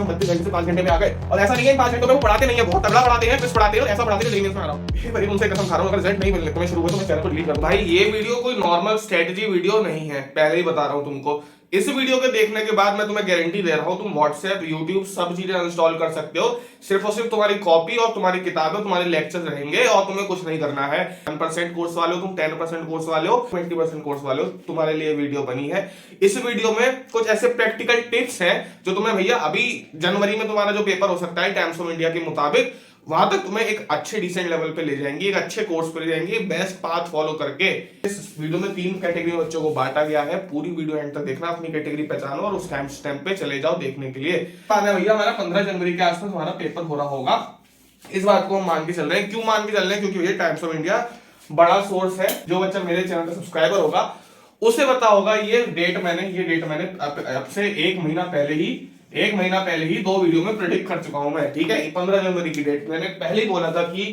हम 32 घंटे से 5 घंटे में आ गए और ऐसा नहीं है इन 5 घंटों में वो पढ़ाते नहीं है, बहुत तगड़ा पढ़ाते हैं, ट्विस्ट पढ़ाते हैं और ऐसा पढ़ाते हैं जो में आ रहा हूं भाई, उनसे कसम खा रहा हूं, अगर रिजल्ट नहीं मिलने तो मैं शुरू हुआ तो मैं चैनल को डिलीट कर दूं। भाई ये वीडियो कोई नॉर्मल स्ट्रेटजी वीडियो नहीं है, पहले ही बता रहा हूं तुमको। इस वीडियो के देखने के बाद मैं तुम्हें गारंटी दे रहा हूं, तुम व्हाट्सएप, यूट्यूब सब चीजें इंस्टॉल कर सकते हो। सिर्फ और सिर्फ तुम्हारी कॉपी और तुम्हारी किताबें, तुम्हारे लेक्चर्स रहेंगे और तुम्हें कुछ नहीं करना है। 10% कोर्स वाले हो तुम, 10% कोर्स वाले हो, 20% कोर्स वाले हो, तुम्हारे लिए वीडियो बनी है। इस वीडियो में कुछ ऐसे प्रैक्टिकल टिप्स हैं जो तुम्हें भैया अभी जनवरी में तुम्हारा जो पेपर हो सकता है टाइम्स ऑफ इंडिया के मुताबिक, वहां तक तुम्हें एक अच्छे डिसेंट लेवल पे ले जाएंगी, एक अच्छे कोर्स पे ले जाएंगी, बेस्ट पाथ फॉलो करके। इस वीडियो में 3 कैटेगरी बच्चों को बांटा गया है, पूरी वीडियो एंड तक देखना, अपनी कैटेगरी पहचानो और उस टाइम स्टैम्प पे चले जाओ देखने के लिए। भैया हमारा 15 जनवरी के आसपास हमारा पेपर हो रहा होगा, इस बात को हम मान के चल रहे हैं। क्यों मान के चल रहे हैं? क्योंकि भैया टाइम्स ऑफ इंडिया बड़ा सोर्स है। जो बच्चा मेरे चैनल का सब्सक्राइबर होगा उसे पता होगा ये डेट मैंने अब से 1 महीना पहले ही 2 वीडियो में प्रेडिक्ट कर चुका हूं मैं, ठीक है। 15 जनवरी की डेट मैंने पहले ही बोला था कि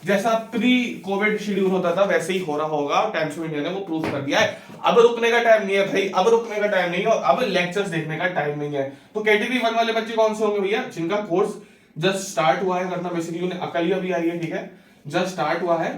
जैसा प्री कोविड शेड्यूल होता था वैसे ही हो रहा होगा। टाइम्स ऑफ इंडिया ने वो प्रूव कर दिया है। अब रुकने का टाइम नहीं है भाई, अब रुकने का टाइम नहीं है और अब लेक्चर्स देखने का टाइम नहीं है। तो कैटेगरी 1 वाले बच्चे कौन से होंगे भैया? जिनका कोर्स जस्ट स्टार्ट हुआ है करना, बेसिकली उन्हें अकल ही अभी आई है, ठीक है, जस्ट स्टार्ट हुआ है,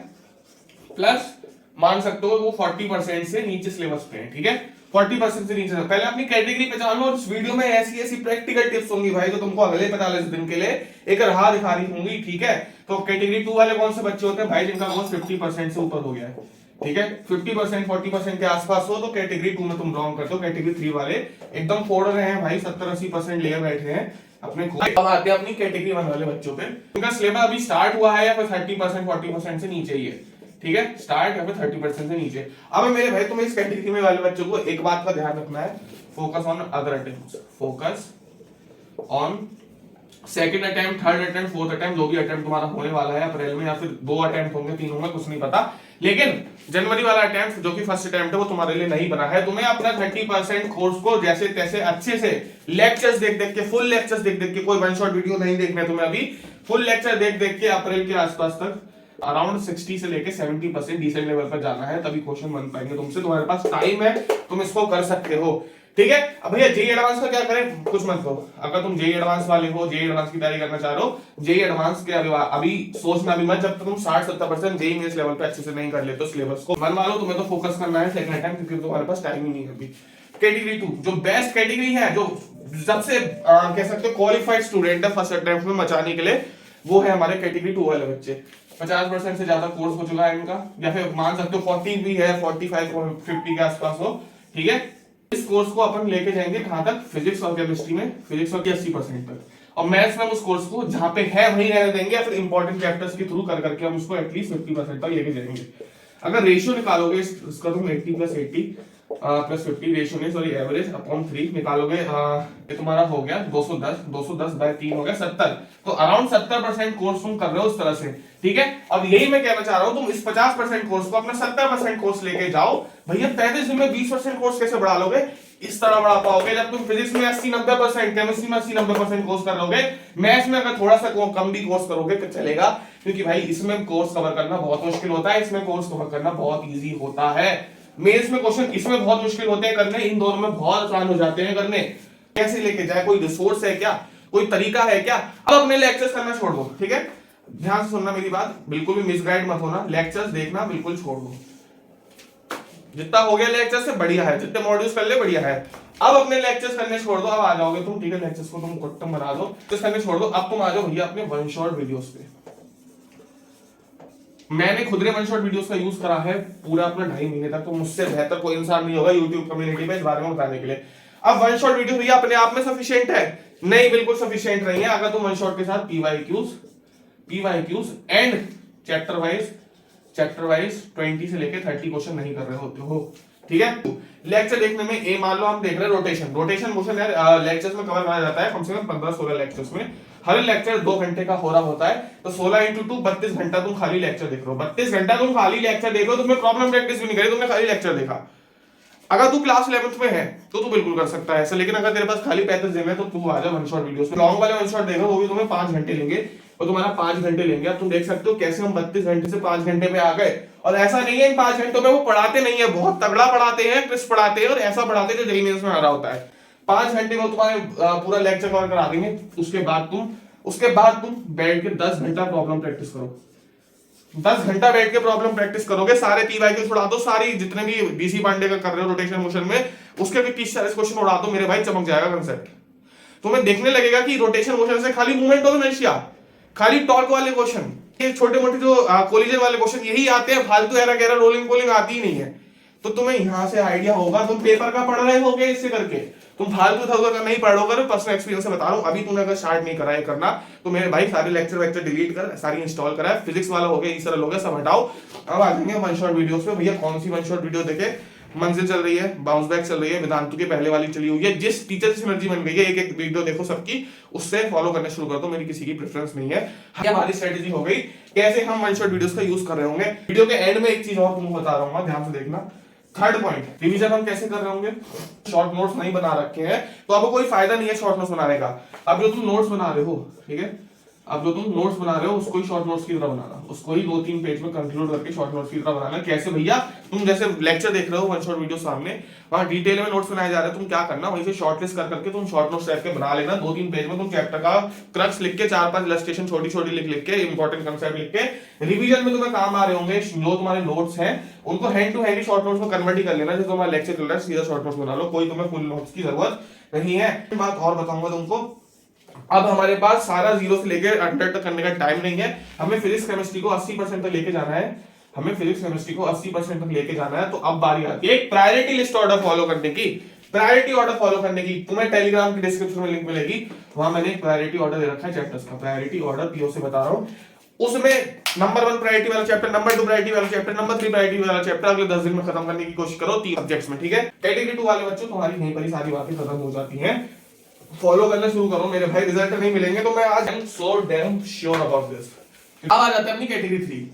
प्लस मान सकते हो वो 40% से नीचे सिलेबस पे है, ठीक है, 40% से नीचे। पहले अपनी कैटेगरी पहचान लो और इस वीडियो में ऐसी प्रैक्टिकल टिप्स होंगी भाई जो तुमको अगले 45 दिन के लिए एक राह दिखा रही होंगी, ठीक है। तो कैटेगरी 2 वाले कौन से बच्चे होते हैं भाई? जिनका कोर्स 50% से ऊपर हो गया है, ठीक है, 50% 40% के आसपास हो तो कैटेगरी 2 में तुम बिलोंग करते हो। कैटेगरी 3 वाले एकदम फोड़ रहे हैं भाई, 70-80% ले बैठे हैं अपने। अब आते हैं अपनी कैटेगरी 1 वाले बच्चों पे। उनका सिलेबस अभी स्टार्ट हुआ है या फिर 30% 40% से नीचे ही है, ठीक है, स्टार्ट या फिर 30% से नीचे। अब मेरे भाई तुम्हें इस कैटेगरी में वाले बच्चों को एक बात का ध्यान रखना है, focus on other attempts, focus on second attempt, third attempt, fourth attempt, जो भी अटेम्प्ट तुम्हारा होने वाला है अप्रैल में, या फिर 2 अटेम्प्ट होंगे, 3 होंगे, कुछ नहीं पता। लेकिन जनवरी वाला अटेम्प्ट जो कि फर्स्ट अटेम्प्ट है वो तुम्हारे लिए नहीं बना है। तुम्हें अपना 30% कोर्स को जैसे तैसे अच्छे से लेक्चर्स देख देख के, फुल लेक्चर्स देख देख के, कोई वन शॉट वीडियो नहीं देखना है तुम्हें अभी, फुल लेक्चर देख देख के अप्रैल के आसपास तक अराउंड 60 से लेके 70% डिसेंट लेवल पर जाना है, तभी क्वेश्चन बन पाएंगे तुमसे। तुम्हारे पास टाइम है, तुम इसको कर सकते हो, ठीक है। अब भैया जेई एडवांस का क्या करें? कुछ मत करो। अगर तुम जेई एडवांस वाले हो, जेई एडवांस की तैयारी करना चाह रहे हो, जेई एडवांस के अभी सोचना भी मत, जब तक तुम 60-70% जेई मेंस लेवल पे अच्छे से नहीं कर लेते हो सिलेबस को। मनवा लो, तुम्हें तो फोकस करना है सेकंड टाइम, क्योंकि तुम्हारे पास टाइम ही नहीं है अभी। कैटेगरी 2 जो बेस्ट कैटेगरी है, जो सबसे कह सकते हो क्वालिफाइड स्टूडेंट है फर्स्ट अटेम्प्ट में मचाने के लिए, वो है हमारे कैटेगरी 2 वाले बच्चे। 50% से ज्यादा कोर्स हो चुका है इनका, या फिर मान सकते हो 40 भी है, 45-50 के आसपास हो, ठीक है। इस कोर्स को अपन लेके जाएंगे कहां तक? फिजिक्स और केमिस्ट्री में, फिजिक्स और 80% तक, और मैथ्स में उस कोर्स को जहां पे है वहीं रहने देंगे, या फिर इंपॉर्टेंट चैप्टर्स के थ्रू कर करके हम उसको एटलीस्ट 50% तक लेके जाएंगे। अगर रेशियो निकालोगे इसका, तुम 80+80 प्लस 50 रेशियो में, सॉरी एवरेज अपॉन 3 निकालोगे, ये तुम्हारा हो गया 210/3 हो गया 70। तो अराउंड 70% कोर्स तुम कर रहे हो उस तरह से, ठीक है। अब यही मैं कहना चाह रहा हूं, तुम इस 50% कोर्स को अपना 70% कोर्स लेके जाओ भैया। 33 दिन में 20% कोर्स कैसे बढ़ा लोगे? इस तरह बढ़ा पाओगे जब तुम फिजिक्स में 80-90%, केमिस्ट्री में 80-90% कोर्स कर लोगे, मैथ्स में अगर थोड़ा सा कम भी कोर्स करोगे तो चलेगा, क्योंकि भाई इसमें कोर्स कवर करना बहुत मुश्किल होता है, इसमें कोर्स कवर करना बहुत ईजी होता है। मेंस में क्वेश्चन इसमें बहुत मुश्किल होते हैं करने, इन दोनों में बहुत आसान हो जाते हैं करने। कैसे लेके जाए? कोई रिसोर्स है क्या? कोई तरीका है क्या? अब अपने लेक्चर्स करना छोड़ दो, ठीक है, ध्यान से सुनना मेरी बात, बिल्कुल भी मिसगाइड मत होना। लेक्चर्स देखना बिल्कुल छोड़ दो, जितना हो गया लेक्चर से बढ़िया है, जितने मॉड्यूल्स कर ले बढ़िया है। अब अपने लेक्चर्स करने छोड़ दो, अब आ जाओगे तुम, ठीक है, लेक्चर्स को तुम खत्म बना दो, लेक्चर्स करने छोड़ दो, अब तुम आ जाओ भैया अपने वन शॉट वीडियोस पे। मैंने खुद ने वन शॉट वीडियोस का यूज करा है पूरा अपना 2.5 महीने तक, तो मुझसे बेहतर कोई इंसान नहीं होगा यूट्यूब कम्युनिटी में इस बारे में बताने के लिए। अब वन शॉट वीडियो भैया अपने आप में सफिशिएंट है? नहीं, बिल्कुल सफिशिएंट नहीं है। अगर तुम वन शॉट के साथ पीवाईक्यूज एंड चैप्टर वाइज 20 से लेके 30 क्वेश्चन नहीं कर रहे होते हो, ठीक है। लेक्चर देखने में ए मान लो हम देख रहे हैं रोटेशन मोशन यार, लेक्चर्स में कवर करा जाता है कम से कम 15-16 लेक्चर्स में। हर लेक्चर 2 घंटे का हो रहा होता है, तो 16 × 2 32 घंटा तुम खाली लेक्चर देख रहे हो। 32 घंटा तुम खाली लेक्चर देख रहे हो, तुम्हें प्रॉब्लम प्रैक्टिस भी नहीं करी, तुमने खाली लेक्चर देखा। अगर तू क्लास 11th में है तो तू बिल्कुल कर सकता है ऐसा, लेकिन अगर तेरे पास खाली 35 दिन है तो तू आ जा वन शॉट वीडियोस में। लॉन्ग वाले वन शॉट देखो, वो भी तुम्हें 5 घंटे लेंगे, और तुम्हारा 5 घंटे लेंगे। अब तुम देख सकते हो कैसे हम 32 घंटे से 5 घंटे पे आ गए, और ऐसा नहीं है इन 5 घंटों में वो पढ़ाते नहीं है, बहुत तगड़ा पढ़ाते हैं, ट्विस्ट पढ़ाते हैं, और ऐसा पढ़ाते हैं जो जेईई मेंस में आ रहा होता है। 5 घंटे में तुम्हारे पूरा लेक्चर कवर करा देंगे। उसके बाद तुम बैठ के 10 घंटा प्रॉब्लम प्रैक्टिस करो। 10 घंटा बैठ के प्रॉब्लम प्रैक्टिस करोगे, सारे पीवाई के छुड़ा दो, सारी जितने भी डीसी पांडे का कर रहे हो रोटेशन मोशन में उसके भी 30-40 क्वेश्चन उड़ा दो मेरे भाई, चमक जाएगा कंसेप्ट। तुम्हें देखने लगेगा कि रोटेशन मोशन से खाली मूवमेंट ऑफ इनर्शिया, खाली टॉर्क वाले क्वेश्चन, ये छोटे मोटे जो कोलिजन वाले क्वेश्चन यही आते हैं, फालतू एरा गैरा रोलिंग पोलिंग आती ही नहीं है। तो तुम्हें यहां से आइडिया होगा, तुम पेपर का पढ़ रहे होगे इससे करके, तुम फालतू था नहीं पढ़ोगे। पर्सनल एक्सपीरियंस से बता रहा हूं, अभी तूने अगर स्टार्ट नहीं करा है करना तो मेरे भाई सारे लेक्चर डिलीट कर, सारी इंस्टॉल करा है, फिजिक्स वाला हो गया, ई सरल हो गया, सब हटाओ। अब आ जाएंगे वन शॉट वीडियोस पे। भैया कौन सी वन शॉट वीडियो देखे? मंजिल चल रही है, बाउंस बैक चल रही है, वेदांतु की पहले वाली चली हुई है, जिस टीचर से एनर्जी बन गई है, एक एक वीडियो देखो सबकी, उससे फॉलो करना शुरू कर दो, मेरी किसी की प्रेफरेंस नहीं है। हमारी स्ट्रेटेजी हो गई कैसे हम वन शॉट वीडियोस का यूज कर रहे होंगे। वीडियो के एंड में एक चीज और तुमको बता रहा हूँ, ध्यान से देखना। थर्ड पॉइंट, रिवीजन हम कैसे कर रहे होंगे। शॉर्ट नोट्स नहीं बना रखे हैं तो अब कोई फायदा नहीं है शॉर्ट नोट्स बनाने का। अब जो तुम नोट्स बना रहे हो, ठीक है, अब जो तुम नोट्स बना रहे हो उसको ही शॉर्ट नोट्स की तरह बनाना, उसको ही 2-3 पेज में कंक्लूड करके शॉर्ट नोट्स की तरह बनाना। कैसे भैया? तुम जैसे लेक्चर देख रहे हो वन शॉट वीडियो सामने, वहां डिटेल में नोट्स बनाए जा रहे हैं, तुम क्या करना, वहीं से शॉर्टलिस्ट कर करके तुम शॉर्ट नोट्स टाइप के बना लेना। 2-3 पेज में तुम चैप्टर का क्रक्स लिख के 4-5 इलस्ट्रेशन छोटी छोटी लिख के इंपॉर्टेंट कंसेप्ट लिख के रिवीजन में तुम्हें काम आ रहे होंगे। जो तुम्हारे नोट्स हैं उनको hand to hand short notes में कन्वर्ट ही कर लेना। जैसे तुम्हारा लेक्चर चल रहा है सीधा शॉर्ट नोट्स बना लो, कोई तुम्हें फुल नोट्स की जरूरत नहीं है। बात और बताऊंगा तुमको, अब हमारे पास सारा 0 से लेकर 100 तक करने का टाइम नहीं है। हमें फिजिक्स केमिस्ट्री को 80% तक लेके जाना है, हमें फिजिक्स केमिस्ट्री को 80% तक लेके जाना है। तो अब बारी आती है एक प्रायोरिटी लिस्ट ऑर्डर फॉलो करने की, प्रायोरिटी ऑर्डर फॉलो करने की। तुम्हें टेलीग्राम की डिस्क्रिप्शन में लिंक मिलेगी, वहां मैंने एक प्रायोरिटी ऑर्डर दे रखा है चैप्टर्स का, प्रायोरिटी ऑर्डर पीओ से बता रहा हूं। उसमें नंबर 1 प्रायोरिटी वाला चैप्टर, नंबर 2 प्रायोरिटी वाला चैप्टर, नंबर 3 प्रायोरिटी वाला चैप्टर अगले 10 दिन में खत्म करने की कोशिश करो 3 सब्जेक्ट्स में, ठीक है। कैटेगरी 2 वाले बच्चों तुम्हारी यहीं पर ही सारी बातें खत्म हो जाती हैं। फॉलो करना शुरू करो मेरे भाई, रिजल्ट नहीं मिलेंगे तो मैं आज I am so damn sure about this. अब आ जाते हैं अपनी कैटेगरी 3।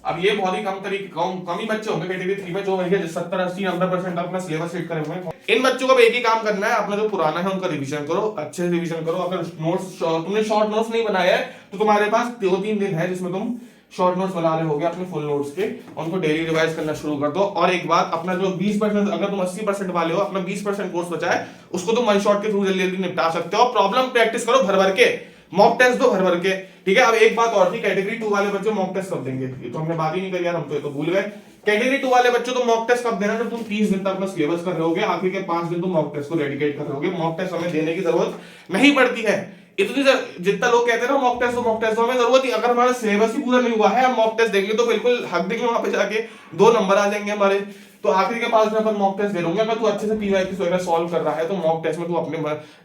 अब ये बहुत ही कम ही बच्चे होंगे कैटेगरी 3 में जो भैया 70-80-90% अपना सिलेबस सेट करे हुए हैं। इन बच्चों को एक ही काम करना है, अपना जो पुराना है उनका रिवीजन करो, अच्छे से रिवीजन करो। अगर नोट्स तुमने शॉर्ट नोट्स नहीं बनाया है तो तुम्हारे पास 2-3 दिन है जिसमें तुम शॉर्ट नोट्स बना रहे होगे अपने फुल नोट्स के, उनको डेली रिवाइज करना शुरू कर दो। और एक बात, अपना जो 20%, अगर तुम 80% वाले हो, अपना 20% कोर्स बचा है उसको तुम वन शॉट के थ्रू जल्दी जल्दी निपटा सकते हो। प्रॉब्लम प्रैक्टिस करो भर भर के, मॉक टेस्ट दो भर भर के, ठीक है। अब एक बात और थी, कैटेगरी 2 वाले बच्चे मॉक टेस्ट कब देंगे, ये तो हमने बात ही नहीं करी यार, हम तो भूल गए। कैटेगरी 2 वाले बच्चों तो मॉक टेस्ट कब देना, जब तुम 30 दिन तक अपना सिलेबस कर रहे होगे, आखिर के 5 दिन तुम मॉक टेस्ट को डेडिकेट कर रहे होगे। मॉक टेस्ट हमें देने की जरूरत नहीं पड़ती है इतनी, जितना लोग कहते हैं ना मॉक टेस्ट तो हमें जरूरत ही, अगर हमारा सिलेबस ही पूरा नहीं हुआ है हम मॉक टेस्ट देंगे तो बिल्कुल हक देंगे, वहां पे जाके 2 नंबर आ जाएंगे हमारे। तो आखिरी के 5 दिन अपन मॉक टेस्ट दे दोगे। अगर तू अच्छे से पीवाईक्यूज वगैरह सॉल्व कर रहा है तो मॉक टेस्ट में तू अपने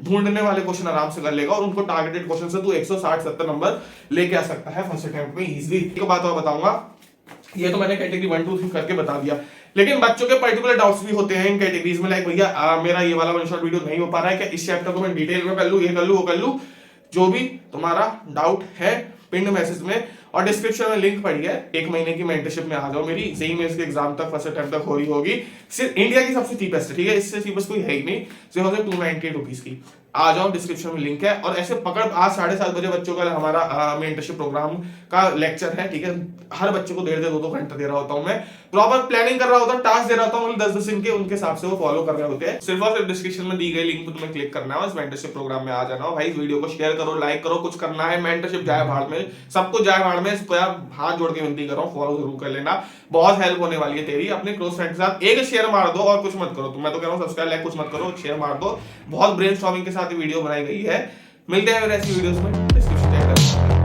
ढूंढने वाले क्वेश्चन आराम से कर लेगा और उनको टारगेटेड क्वेश्चन से तू 160-70 नंबर लेके आ सकता है फर्स्ट अटेम्प्ट में इजीली। एक बात और बताऊंगा, ये तो मैंने कैटेगरी 1, 2, 3 करके बता दिया, लेकिन बच्चों के पर्टिकुलर डाउट्स भी होते हैं इन कैटेगरीज में। लाइक भैया मेरा ये वाला वन शॉट वीडियो नहीं हो पा रहा है, क्या इस चैप्टर को मैं डिटेल में कर लूं, ये कर लूं, वो कर लूं। जो भी तुम्हारा डाउट है पिन मैसेज में और डिस्क्रिप्शन में लिंक पड़ी है, 1 महीने की मेंटरशिप में आ जाओ मेरी। जेईई मेंस के एग्जाम तक फर्स्ट अटेम्प्ट तक हो रही होगी, सिर्फ इंडिया की सबसे चीपेस्ट है, ठीक है, इससे चीपेस्ट कोई है ही नहीं, सिर्फ 298 रुपीज की। आ जाओ, डिस्क्रिप्शन में लिंक है। और ऐसे पकड़, आज 7:30 बजे बच्चों का हमारा मेंटरशिप प्रोग्राम का लेक्चर है, ठीक है। हर बच्चे को 1.5 2 घंटा दे रहा होता हूं मैं, प्रॉपर प्लानिंग कर रहा होता हूं, टास्क दे रहा होता हूं 10-10 दिन के, उनके हिसाब से वो फॉलो कर रहे होते हैं। सिर्फ और सिर्फ डिस्क्रिप्शन में दी गई लिंक पर तुम्हें क्लिक करना है, इस मेंटरशिप प्रोग्राम में आ जाना हो भाई। वीडियो को शेयर करो, लाइक करो, कुछ करना है। मेंटरशिप जाए भाड़ में, सबको जाए भाड़ में, इसको यार हाथ जोड़ के विनती कर रहा हूं, फॉलो जरूर कर लेना, बहुत हेल्प होने वाली है तेरी। अपने क्लोज फ्रेंड के साथ एक शेयर मार दो और कुछ मत करो, तो मैं तो कह रहा हूं सब्सक्राइब लाइक कुछ मत करो, शेयर मार दो। बहुत ब्रेनस्टॉर्मिंग के साथ वीडियो बनाई गई है। मिलते हैं ऐसी वीडियोस में, डिस्क्रिप्शन चेक करें।